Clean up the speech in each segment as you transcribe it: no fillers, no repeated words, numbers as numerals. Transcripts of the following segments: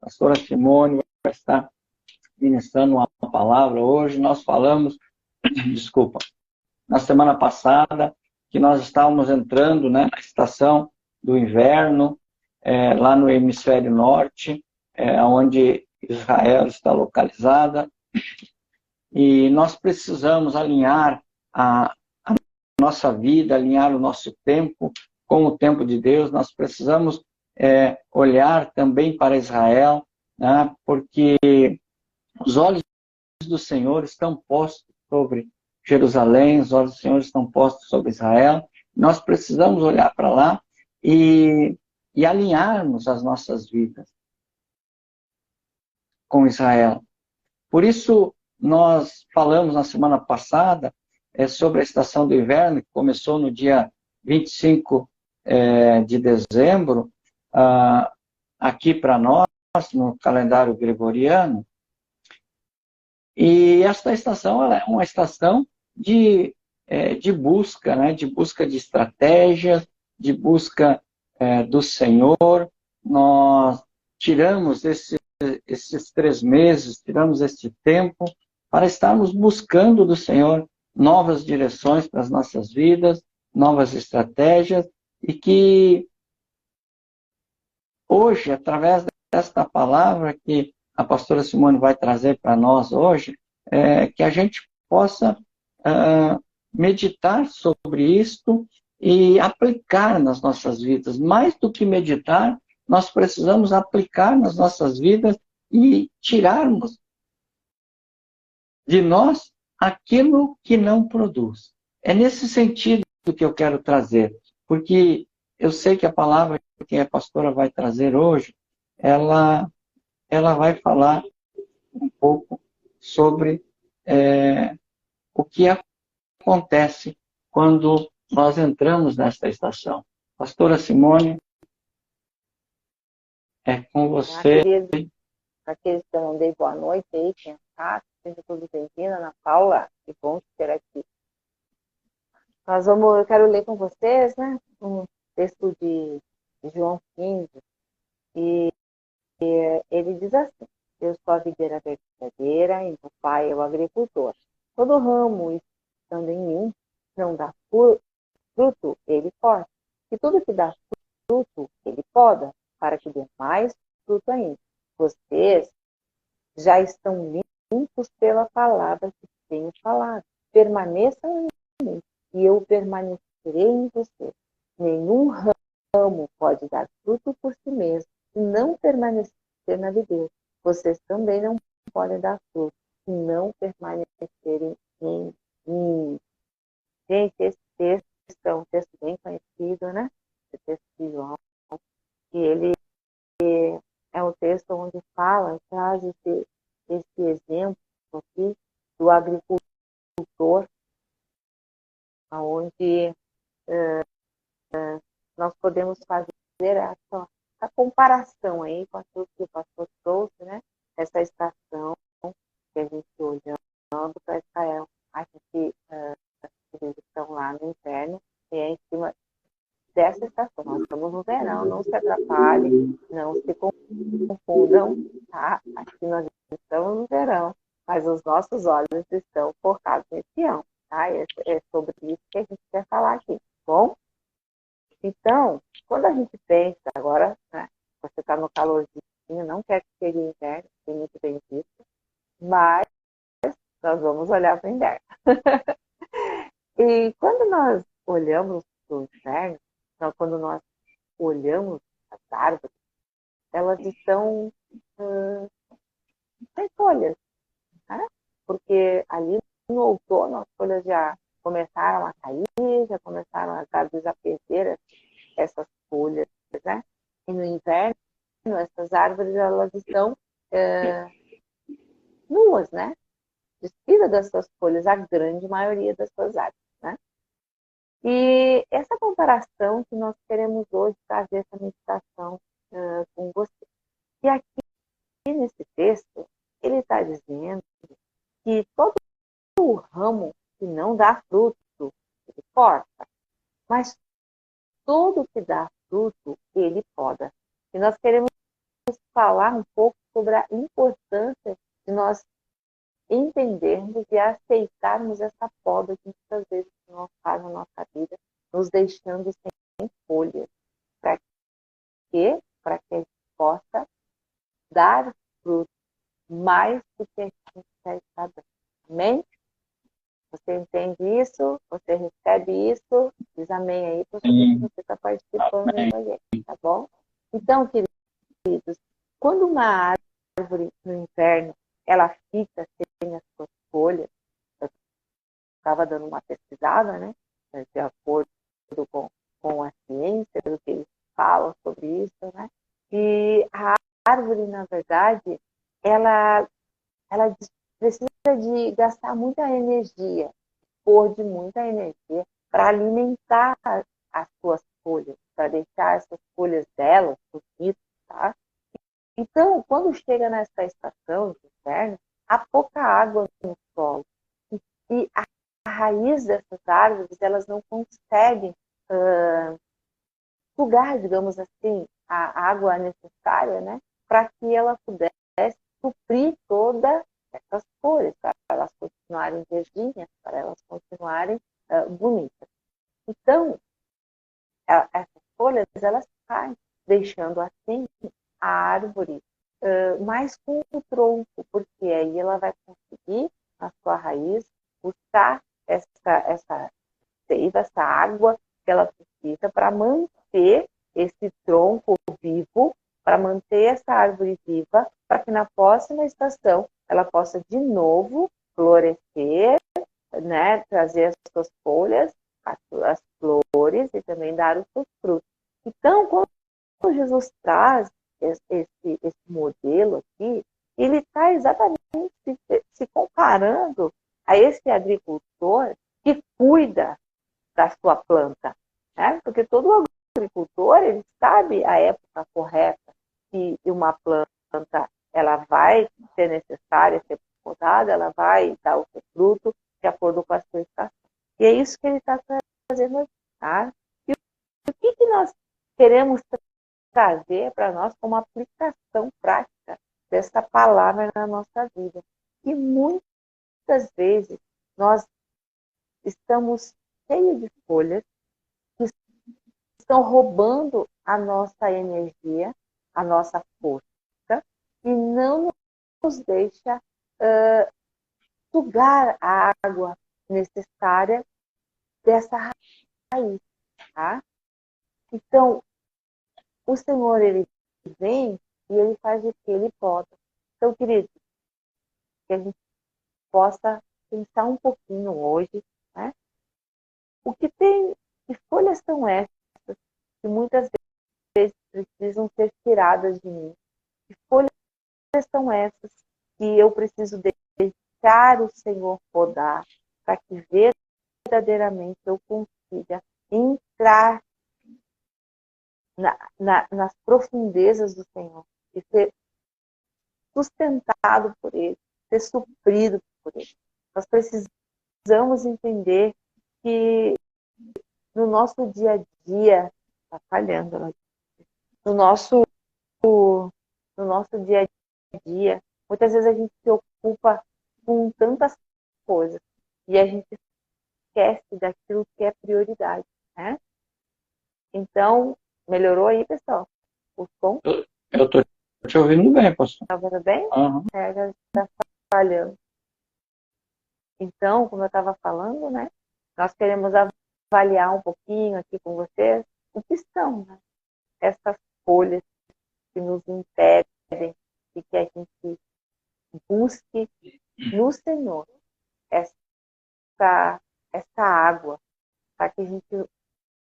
pastora Simone vai estar ministrando uma palavra hoje. Nós falamos, desculpa, na semana passada, que nós estávamos entrando, né, na estação do inverno, lá no hemisfério norte, onde Israel está localizada, e nós precisamos alinhar a nossa vida, alinhar o nosso tempo com o tempo de Deus. Nós precisamos olhar também para Israel, né, porque os olhos do Senhor estão postos sobre Jerusalém, os olhos do Senhor estão postos sobre Israel. Nós precisamos olhar para lá e alinharmos as nossas vidas com Israel. Por isso, nós falamos na semana passada sobre a estação do inverno, que começou no dia 25 de dezembro, aqui para nós, no calendário gregoriano. E esta estação ela é uma estação de busca, né? De busca de estratégias, de busca do Senhor. Nós tiramos esses 3 meses, tiramos este tempo para estarmos buscando do Senhor novas direções para as nossas vidas, novas estratégias, e que hoje, através desta palavra que a pastora Simone vai trazer para nós hoje, que a gente possa meditar sobre isto e aplicar nas nossas vidas. Mais do que meditar, nós precisamos aplicar nas nossas vidas e tirarmos de nós aquilo que não produz. É nesse sentido que eu quero trazer, porque eu sei que a palavra que a pastora vai trazer hoje, ela vai falar um pouco sobre o que acontece quando nós entramos nesta estação. Pastora Simone, é com você. Aqueles que eu não dei boa noite aí, quem está, seja tudo bem-vinda, Ana Paula, que bom te ter aqui. Eu quero ler com vocês, né, um texto de João 15, e ele diz assim: eu sou a videira verdadeira, e meu pai é o agricultor. Todo ramo estando em mim não dá fruto, ele corta. E tudo que dá fruto, ele poda, para que dê mais fruto ainda. Vocês já estão limpos pela palavra que tenho falado. Permaneçam em mim, e eu permanecerei em vocês. Nenhum ramo pode dar fruto por si mesmo, se não permanecer na videira. Vocês também não podem dar fruto, se não permanecerem em mim. Gente, esse texto é um texto bem conhecido, né? Esse texto de João, que ele é um texto onde traz esse exemplo aqui do agricultor, onde nós podemos fazer a comparação aí com aquilo que o pastor trouxe, né? Essa estação que a gente olhando para Israel. A gente, eles estão lá no inverno e é em cima dessa estação. Nós estamos no verão, não se atrapalhem, não se confundam, tá? Aqui nós estamos no verão, mas os nossos olhos estão focados em Sião, tá? É sobre isso que a gente quer falar aqui, tá bom? Então, quando a gente pensa agora, né, você está no calorzinho, não quer que chegue o inverno, tem muito bem visto, mas nós vamos olhar para o inverno. E quando nós olhamos para o inverno, quando nós olhamos as árvores, elas estão sem folhas, né? Porque ali no outono as folhas já começaram a cair, já começaram às árvores a perder essas folhas, né? E no inverno essas árvores elas estão nuas, né? Despidas das suas folhas, a grande maioria das suas árvores, né? E essa comparação que nós queremos hoje trazer essa meditação com você. E aqui nesse texto ele está dizendo que todo o ramo que não dá fruto, ele corta, mas tudo que dá fruto, ele poda. E nós queremos falar um pouco sobre a importância de nós entendermos e aceitarmos essa poda que muitas vezes nós faz na nossa vida, nos deixando sem folhas. Para quê? Para que a gente possa dar fruto mais do que a gente já está dando. Amém? Você entende isso? Você recebe isso? Diz amém aí para saber que você está participando do evangelho, tá bom? Então, queridos, quando uma árvore no inverno ela fica sem as suas folhas, eu estava dando uma pesquisada, né? De acordo com a ciência, do que eles falam sobre isso, né? E a árvore, na verdade, ela precisa de gastar muita energia, pôr de muita energia para alimentar as suas folhas, para deixar essas folhas delas bonitas, tá? Então, quando chega nessa estação de inverno, há pouca água no solo. E a raiz dessas árvores, elas não conseguem sugar, digamos assim, a água necessária, né, para que ela pudesse suprir todas essas folhas, para elas continuarem verdinhas, para elas continuarem bonitas. Então, essas folhas, elas caem, deixando assim a árvore mais com o tronco, porque aí ela vai conseguir, na sua raiz, buscar essa seiva, essa água que ela precisa para manter esse tronco vivo, para manter essa árvore viva, para que na próxima estação ela possa de novo florescer, né, trazer as suas folhas, as flores e também dar os seus frutos. Então, quando Jesus traz esse modelo aqui, ele está exatamente se comparando a esse agricultor que cuida da sua planta, né? Porque todo agricultor, ele sabe a época correta que uma planta ela vai ser necessária ser podada, ela vai dar o seu fruto de acordo com a sua estação. E é isso que ele está fazendo aqui, tá? E o que nós queremos trazer para nós como aplicação prática dessa palavra na nossa vida? E muitas vezes nós estamos cheios de folhas que estão roubando a nossa energia, a nossa força, e não nos deixa sugar a água necessária dessa raiz, tá? Então, o Senhor, ele vem e ele faz o que ele pode. Então, querido, que a gente possa pensar um pouquinho hoje, né? O que tem, que folhas são essas que muitas vezes precisam ser tiradas de mim? Que folhas são essas que eu preciso deixar o Senhor podar para que verdadeiramente eu consiga entrar nas profundezas do Senhor e ser sustentado por Ele, ser suprido por Ele. Nós precisamos entender que no nosso dia a dia, está falhando, né? no nosso dia a dia, muitas vezes a gente se ocupa com tantas coisas e a gente esquece daquilo que é prioridade, né? Então, melhorou aí, pessoal? O som? Eu estou te ouvindo bem, pastor. Está ouvindo bem? Uhum. Já está falhando. Então, como eu estava falando, né? Nós queremos avaliar um pouquinho aqui com vocês o que são, né, essas folhas que nos impedem de que a gente busque no Senhor essa água, para que a gente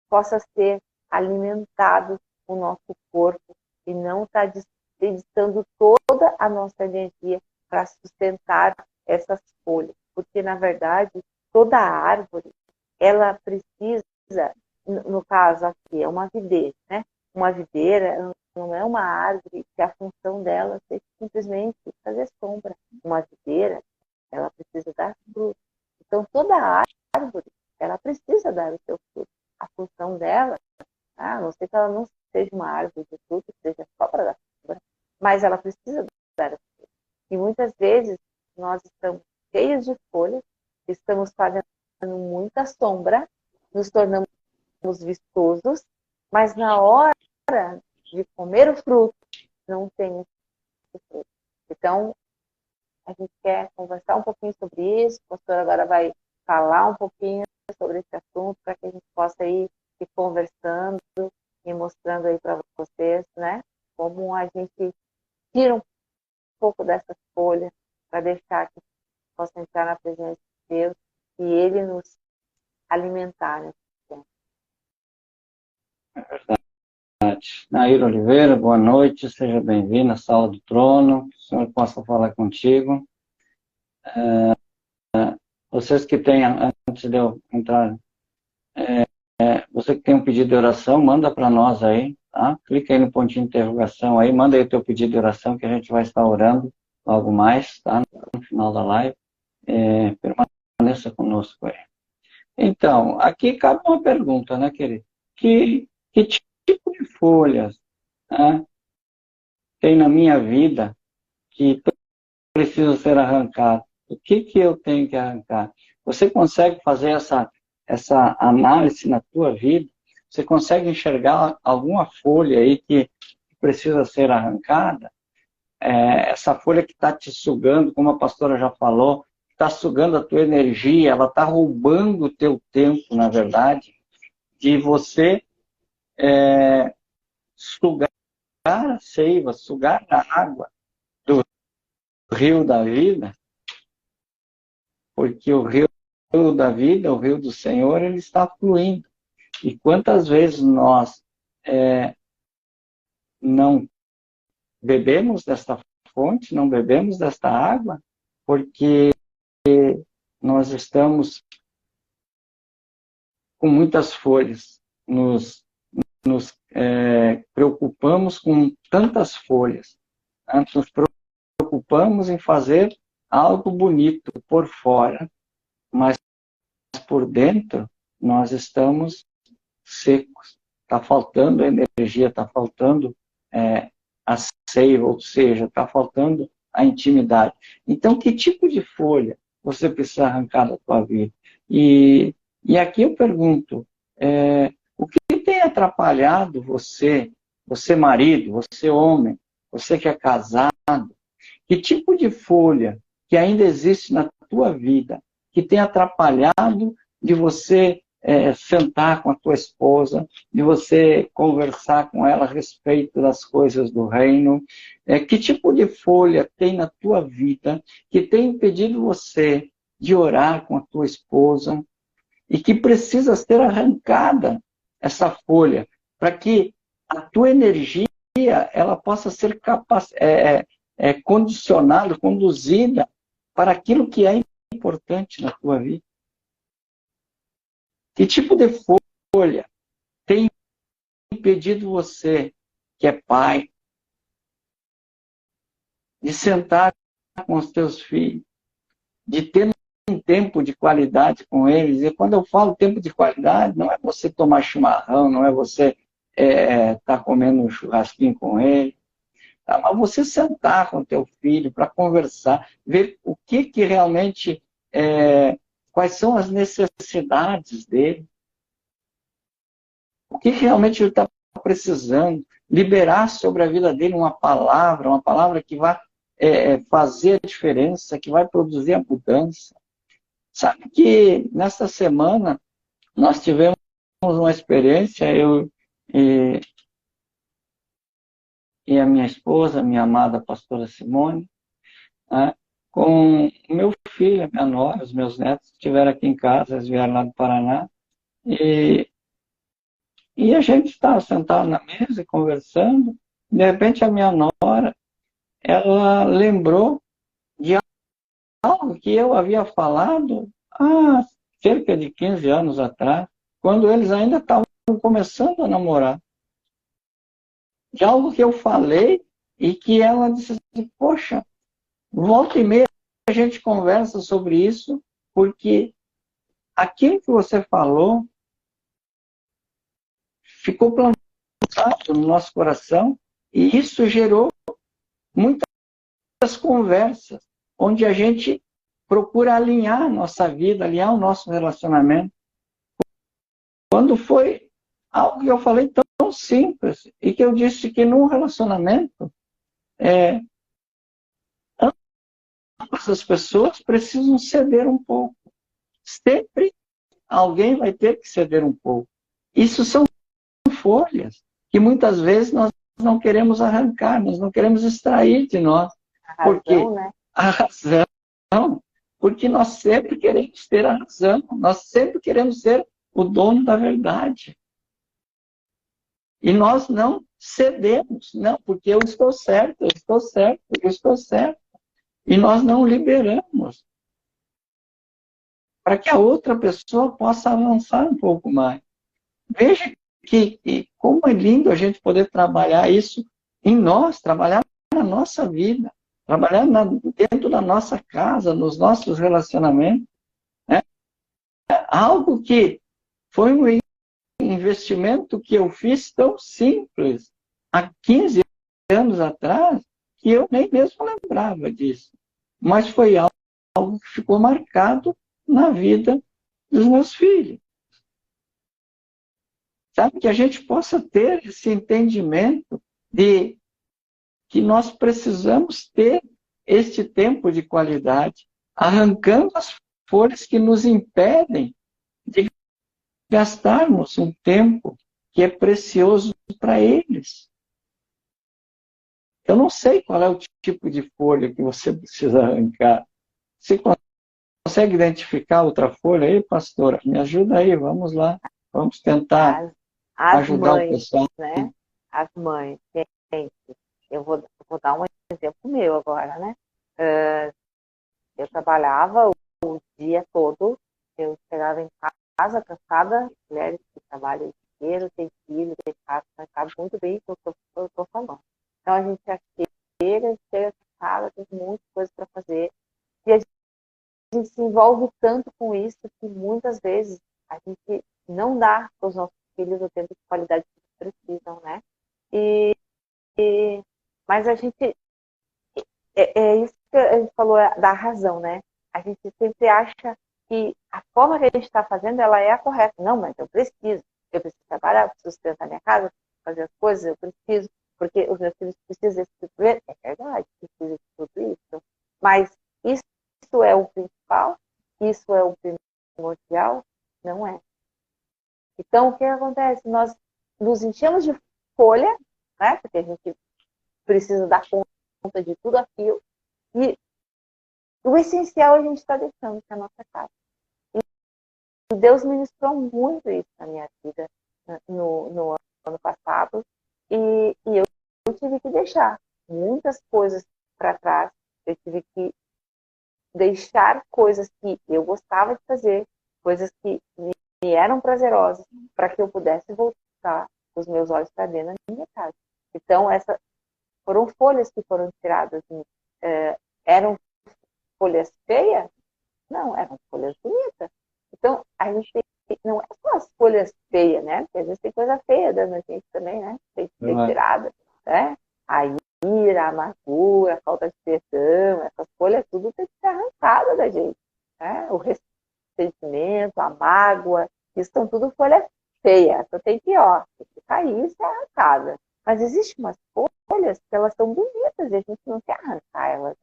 possa ser alimentado o nosso corpo e não estar desperdiçando toda a nossa energia para sustentar essas folhas. Porque, na verdade, toda árvore, ela precisa, no caso aqui, é uma videira, né? Uma videira não é uma árvore que a função dela é simplesmente fazer sombra. Uma videira, ela precisa dar fruto. Então, toda árvore, ela precisa dar o seu fruto. A função dela, a não ser que ela não seja uma árvore de fruto, seja só para dar sombra, mas ela precisa dar. E muitas vezes nós estamos cheios de folhas, estamos fazendo muita sombra, nos tornamos vistosos, mas na hora de comer o fruto, não tem esse fruto. Então, a gente quer conversar um pouquinho sobre isso, o pastor agora vai falar um pouquinho sobre esse assunto, para que a gente possa ir conversando e mostrando aí para vocês, né, como a gente tira um pouco dessas folhas para deixar que possa entrar na presença de Deus e Ele nos alimentar nesse tempo. É verdade. Nair Oliveira, boa noite, seja bem-vindo à Sala do Trono, que o Senhor possa falar contigo. Vocês que têm, antes de eu entrar, você que tem um pedido de oração, manda para nós aí, tá? Clica aí no pontinho de interrogação aí, manda aí o teu pedido de oração que a gente vai estar orando logo mais, tá? No final da live. Permaneça conosco aí. Então, aqui cabe uma pergunta, né, querido? Que tipo de folhas, né, tem na minha vida que precisa ser arrancado? O que eu tenho que arrancar? Você consegue fazer essa análise na tua vida? Você consegue enxergar alguma folha aí que precisa ser arrancada? Essa folha que está te sugando, como a pastora já falou, está sugando a tua energia, ela está roubando o teu tempo, na verdade, de você sugar a seiva, sugar a água do rio da vida, porque o rio da vida, o rio do Senhor, ele está fluindo. E quantas vezes nós não bebemos desta fonte, não bebemos desta água, porque nós estamos com muitas folhas, nos preocupamos com tantas folhas, né? Nos preocupamos em fazer algo bonito por fora, mas por dentro nós estamos secos. Está faltando energia, está faltando a seiva, ou seja, está faltando a intimidade. Então, que tipo de folha você precisa arrancar da tua vida? E aqui eu pergunto, o que tem atrapalhado você marido, você homem, você que é casado, que tipo de folha que ainda existe na tua vida que tem atrapalhado de você sentar com a tua esposa, de você conversar com ela a respeito das coisas do reino? Que tipo de folha tem na tua vida que tem impedido você de orar com a tua esposa e que precisa ser arrancada essa folha para que a tua energia ela possa ser condicionada, conduzida para aquilo que é importante na tua vida? Que tipo de folha tem impedido você, que é pai, de sentar com os teus filhos, de ter um tempo de qualidade com eles? E quando eu falo tempo de qualidade, não é você tomar chimarrão, não é você estar comendo um churrasquinho com ele, tá? Mas você sentar com o teu filho para conversar, ver o que realmente, quais são as necessidades dele, o que realmente ele está precisando, liberar sobre a vida dele uma palavra que vai fazer a diferença, que vai produzir a mudança. Sabe que nessa semana nós tivemos uma experiência, eu e a minha esposa, a minha amada pastora Simone, né, com o meu filho, a minha nora, os meus netos estiveram aqui em casa, eles vieram lá do Paraná, e a gente estava sentado na mesa e conversando. De repente a minha nora, ela lembrou de algo que eu havia falado há cerca de 15 anos atrás, quando eles ainda estavam começando a namorar. De algo que eu falei e que ela disse assim: poxa, volta e meia a gente conversa sobre isso, porque aquilo que você falou ficou plantado no nosso coração e isso gerou muitas conversas, onde a gente procura alinhar a nossa vida, alinhar o nosso relacionamento. Quando foi algo que eu falei tão simples, e que eu disse que num relacionamento, essas pessoas precisam ceder um pouco. Sempre alguém vai ter que ceder um pouco. Isso são folhas que muitas vezes nós não queremos arrancar, nós não queremos extrair de nós. A razão, porque né? a razão, porque nós sempre queremos ter a razão, nós sempre queremos ser o dono da verdade. E nós não cedemos, não, porque eu estou certo, eu estou certo, eu estou certo. E nós não liberamos para que a outra pessoa possa avançar um pouco mais. Veja que como é lindo a gente poder trabalhar isso em nós, trabalhar na nossa vida, trabalhar dentro da nossa casa, nos nossos relacionamentos. Né? Algo que foi um investimento que eu fiz tão simples há 15 anos atrás, que eu nem mesmo lembrava disso. Mas foi algo que ficou marcado na vida dos meus filhos. Sabe, que a gente possa ter esse entendimento de que nós precisamos ter este tempo de qualidade, arrancando as folhas que nos impedem de gastarmos um tempo que é precioso para eles. Eu não sei qual é o tipo de folha que você precisa arrancar. Você consegue identificar outra folha aí, pastora? Me ajuda aí, vamos lá. Vamos tentar as ajudar mães, o pessoal. né? As mães, gente, eu vou dar um exemplo meu agora, né? Eu trabalhava o dia todo, eu chegava em casa cansada, mulheres que trabalham o dia inteiro, tem filho, tem casa, sabe muito bem o que eu estou falando. Então a gente já chega cansada, tem muitas coisas para fazer, e a gente se envolve tanto com isso que muitas vezes a gente não dá para os nossos filhos o tempo de qualidade que eles precisam, né? Mas a gente é isso que a gente falou da razão, né? A gente sempre acha que a forma que a gente está fazendo ela é a correta. Não, mas eu preciso trabalhar, eu preciso sustentar minha casa, fazer as coisas, eu preciso, porque os meus filhos precisam desse tipo de... É verdade, precisa de tudo isso. Mas isso é o principal? Isso é o primordial? Não é. Então, o que acontece? Nós nos enchemos de folha, né? Porque a gente precisa dar conta de tudo aquilo, e o essencial a gente está deixando, que é a nossa casa. E Deus ministrou muito isso na minha vida no ano passado, e eu tive que deixar muitas coisas para trás, eu tive que deixar coisas que eu gostava de fazer, coisas que me eram prazerosas, para que eu pudesse voltar os meus olhos para dentro da minha casa. Então, essas foram folhas que foram tiradas. Eram folhas feias? Não, eram folhas bonitas. Então, a gente não é só as folhas feias, né? Porque às vezes tem coisa feia da gente também, né? Tem que ser tirada, né? A ira, a amargura, a falta de perdão, essas folhas tudo tem que ser arrancada da gente, né? O ressentimento, a mágoa, isso são tudo folhas feias. Só tem que, tem que cair e ser arrancada. Mas existem umas folhas que elas são bonitas e a gente não quer arrancar elas.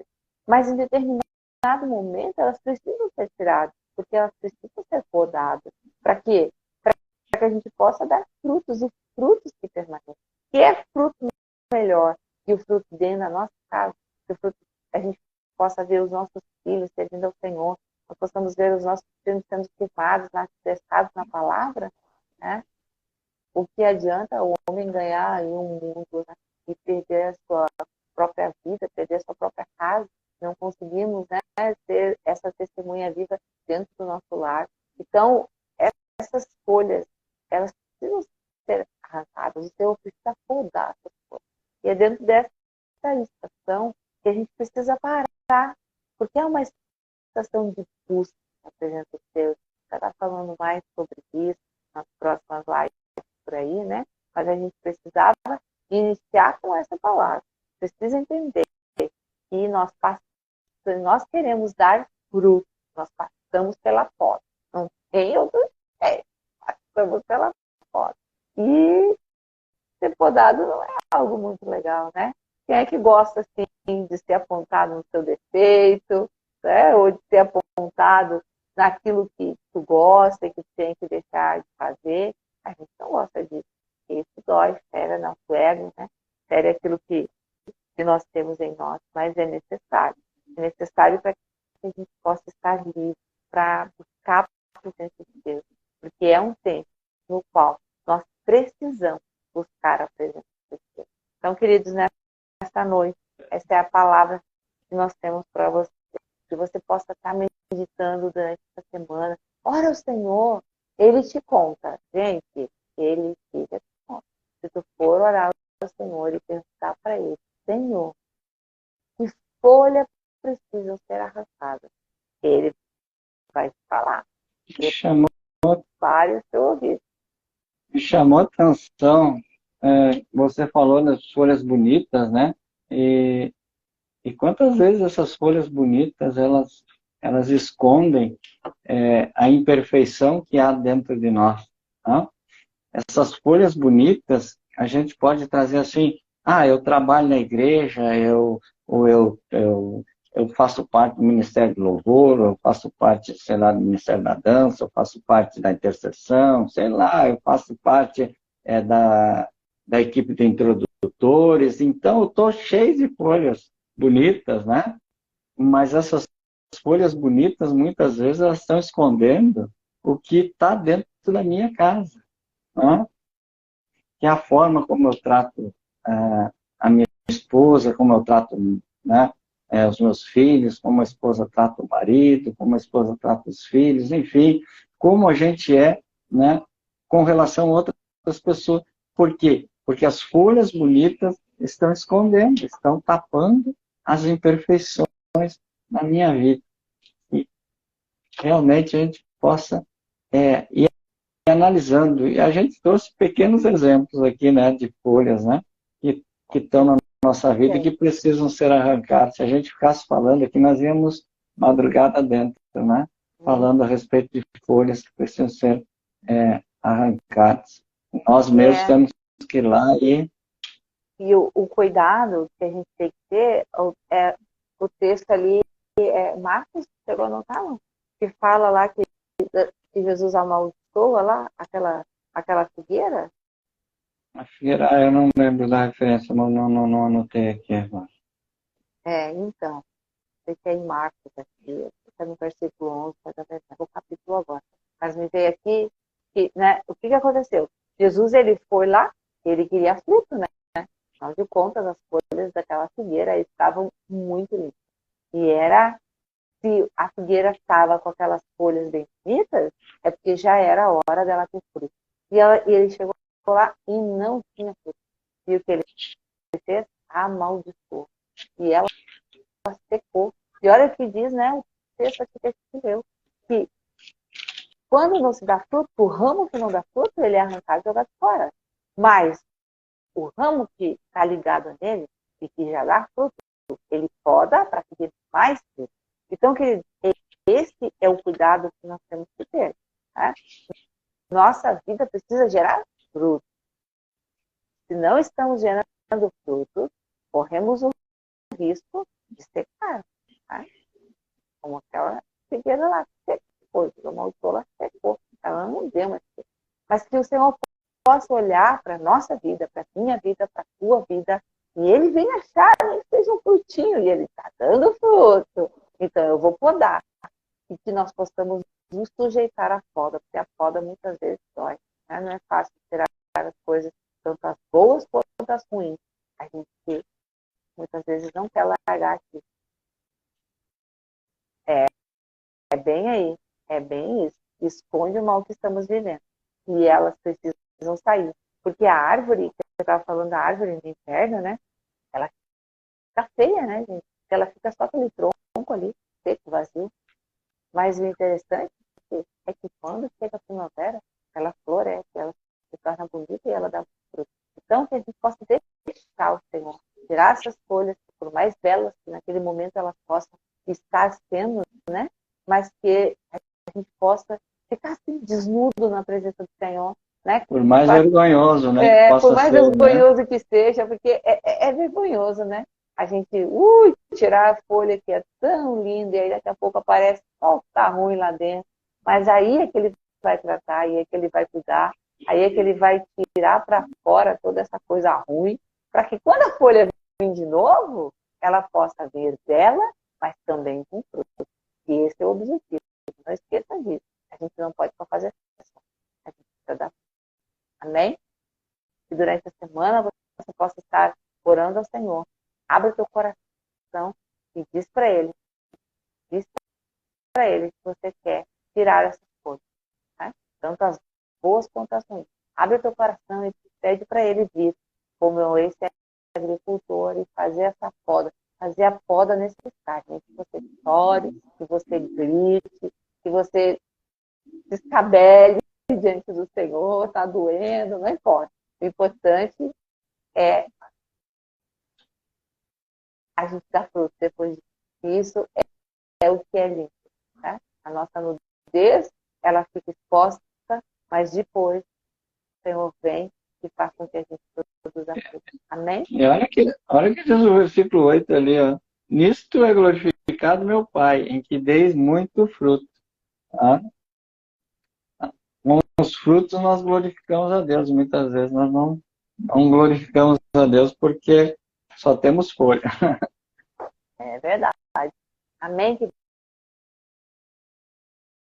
Mas em determinado momento elas precisam ser tiradas, porque elas precisam ser podadas. Para quê? Para que a gente possa dar frutos, e frutos que permanecem. Que é fruto melhor que o fruto dentro da nossa casa, que o fruto a gente possa ver os nossos filhos servindo ao Senhor, nós possamos ver os nossos filhos sendo firmados, testados na palavra, né? O que adianta o homem ganhar aí um mundo, né, e perder a sua própria vida, perder a sua própria casa? Não conseguimos, né, ter essa testemunha viva dentro do nosso lar. Então, essas folhas, elas precisam ser arrancadas, o Senhor precisa podar essas folhas. E é dentro dessa estação que a gente precisa parar, porque é uma estação de busca na presença de Deus. Você está falando mais sobre isso nas próximas lives por aí, né? Mas a gente precisava iniciar com essa palavra. Precisa entender e nós queremos dar fruto, nós passamos pela poda. Não tem outro jeito, passamos pela poda. E ser podado não é algo muito legal, né? Quem é que gosta, assim, de ser apontado no seu defeito, né? Ou de ser apontado naquilo que tu gosta e que tu tem que deixar de fazer? A gente não gosta disso. Isso dói, fere nosso ego, né? Fere aquilo que nós temos em nós, mas é necessário. É necessário para que a gente possa estar livre, para buscar a presença de Deus. Porque é um tempo no qual nós precisamos buscar a presença de Deus. Então, queridos, nesta noite, essa é a palavra que nós temos para você. Que você possa estar meditando durante essa semana. Ora ao Senhor, Ele te conta. Gente, Ele te conta. Se tu for orar ao Senhor e perguntar para Ele, Senhor, que folha precisam ser arrancadas? Ele vai te falar. Me chamou, Pare o seu ouvido. me chamou a atenção, você falou das folhas bonitas, né? E quantas vezes essas folhas bonitas, elas escondem a imperfeição que há dentro de nós, tá? Essas folhas bonitas, a gente pode trazer assim, eu trabalho na igreja, eu faço parte do Ministério do Louvor, eu faço parte, sei lá, do Ministério da Dança, eu faço parte da intercessão, sei lá, eu faço parte da equipe de introdutores, então eu estou cheio de folhas bonitas, né? Mas essas folhas bonitas, muitas vezes, elas estão escondendo o que está dentro da minha casa, né? Que é a forma como eu trato a minha esposa, como eu trato, né, os meus filhos, como a esposa trata o marido, como a esposa trata os filhos, enfim, como a gente é, né, com relação a outras pessoas. Por quê? Porque as folhas bonitas estão escondendo, estão tapando as imperfeições na minha vida. E realmente a gente possa ir analisando. E a gente trouxe pequenos exemplos aqui, né, de folhas, né, que estão na nossa vida e que precisam ser arrancadas. Se a gente ficasse falando aqui, nós íamos madrugada dentro, né, falando a respeito de folhas que precisam ser arrancadas. Nós mesmos temos que ir lá e... E o cuidado que a gente tem que ter, o texto ali, Marcos chegou a notar, não? Que fala lá que Jesus amaldiçoa lá aquela figueira. A figueira, eu não lembro da referência, mas não anotei aqui agora. Então, sei que é em Marcos aqui, está no versículo 11, o capítulo agora. Mas me veio aqui que, né, o que aconteceu? Jesus, ele foi lá, ele queria fruto, né? Afinal de contas, as folhas daquela figueira estavam muito limpas. E se a figueira estava com aquelas folhas bem bonitas, é porque já era a hora dela ter fruto. E ele chegou lá e não tinha fruto. E o que ele fez? Amaldiçoou. E ela secou. E olha o que diz, né? O texto aqui que a gente leu, que quando não se dá fruto, o ramo que não dá fruto, ele é arrancado e jogado fora. Mas o ramo que está ligado nele e que já dá fruto, ele poda para que dê mais fruto. Então, querido, esse é o cuidado que nós temos que ter. Tá? Nossa vida precisa gerar fruto. Se não estamos gerando frutos, corremos o risco de secar. Tá? Como aquela figueira lá que secou, uma autora secou, ela não deu mais fruto. Mas que o Senhor possa olhar para a nossa vida, para a minha vida, para a tua vida, e Ele vem achar que seja um frutinho, e Ele está dando fruto. Então eu vou podar. E que nós possamos nos sujeitar à poda, porque a poda muitas vezes dói. Né? Não é fácil tirar as coisas, tanto as boas quanto as ruins. A gente muitas vezes não quer largar aqui. É bem aí, é bem isso. Esconde o mal que estamos vivendo. E elas precisam sair. Porque a árvore, que eu estava falando da árvore no inferno, né? Ela fica feia, né, gente? Ela fica só aquele tronco ali, seco, vazio. Mas o interessante é que quando chega a primavera, ela floresce, ela se torna bonita e ela dá fruto. Então, que a gente possa deixar o Senhor tirar essas folhas, por mais belas que naquele elas possam estar sendo, né? Mas que a gente possa ficar assim, desnudo na presença do Senhor, né? Por mais vergonhoso, né, que Por possa mais ser, né? vergonhoso que seja, porque é vergonhoso, né? A gente, tirar a folha que é tão linda, e aí daqui a pouco aparece só o que tá ruim lá dentro. Mas aí é que ele vai tratar, aí é que ele vai cuidar, aí é que ele vai tirar para fora toda essa coisa ruim, para que quando a folha vir de novo, ela possa vir dela, mas também com fruto. E esse é o objetivo. Não esqueça disso. A gente não pode só fazer isso. A gente precisa dar. Amém? E durante a semana você possa estar orando ao Senhor. Abre o teu coração e diz para ele que você quer tirar essas coisas, né? Tanto as boas quanto as ruins. Abre o teu coração e pede para ele vir, como esse agricultor, e fazer essa poda. Fazer a poda necessária, né? Que você chore, que você grite, que você se escabele diante do Senhor, está doendo, não importa. O importante é a gente dar fruto depois disso. Isso é o que é lindo. Tá? A nossa nudez, ela fica exposta, mas depois o Senhor vem e faz com que a gente produza fruto. Amém? E olha que diz o versículo 8 ali, ó. Nisto é glorificado meu Pai, em que deis muito fruto. Tá? Com os frutos nós glorificamos a Deus. Muitas vezes nós não glorificamos a Deus porque só temos folha. É verdade. Amém?